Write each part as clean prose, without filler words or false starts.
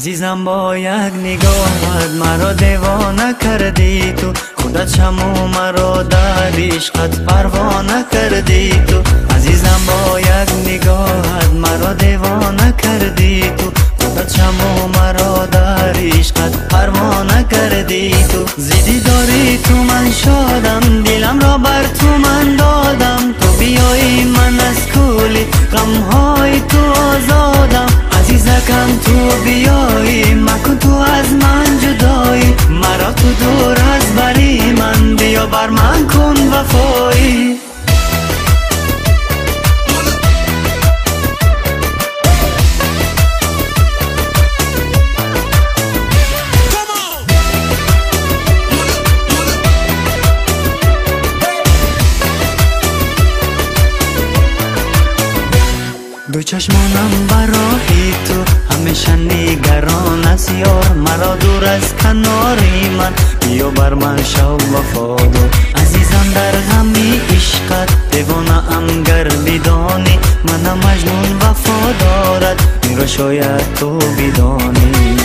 عزیزم با یک نگاهت مرا دیوانه کردی تو، خودت شمع مرا در عشقت پروانه کردی تو. عزیزم با یک نگاهت مرا دیوانه کردی تو، خودت شمع مرا در عشقت پروانه کردی تو. زیدی داری تو من شادم، دلم را بر تو من دادم، تو بیایی من از کولی غمهای تو آزادم. عزیزکم تو بیایی مکن تو از من جدایی، مرا تو دور از بری من بیا بر من کن وفایی. دو چشمانم برای تو همیشه نگران است یار، مرا دور از کناری من بیا بر من شو وفادار. عزیزم در غمی عشقت دیوانه ام گر بدانی، منم مجنون وفادارت این را شاید تو بدانی.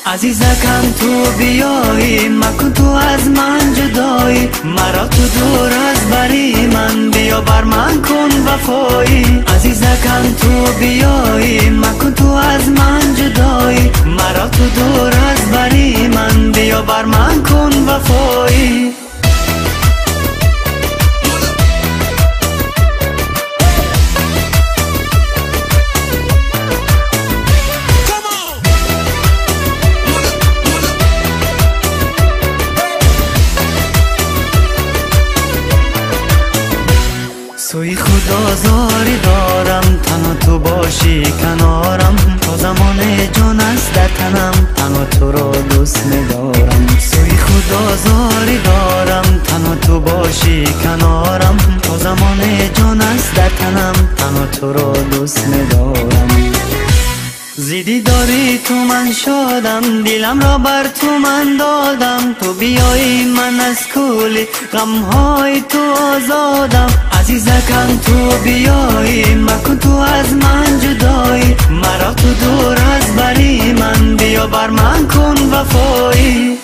عزیزکم تو بیایی مکن تو از من جدایی، مرا تو دور از بری من بیا بر من کن وفایی. عزیزکم تو بیایی مکن تو از من جدایی، مرا تو دور از بری من بیا بر من کن وفایی. سوی خدا زاری دارم تنها تو باشی کنارم، تا زمان جان است در تنم تنها تو را دوست می‌دارم. سوی خدا زاری دارم تنها تو باشی کنارم، تا زمان جان است در تنم تنها تو را دوست می‌دارم. زیدی داری تو من شادم، دلم را بر تو من دادم، تو بیایی من از کولی غمهای تو آزادم. عزیزکم تو بیایی مکن تو از من جدایی، مرا تو دور از بری من بیا بر من کن وفایی.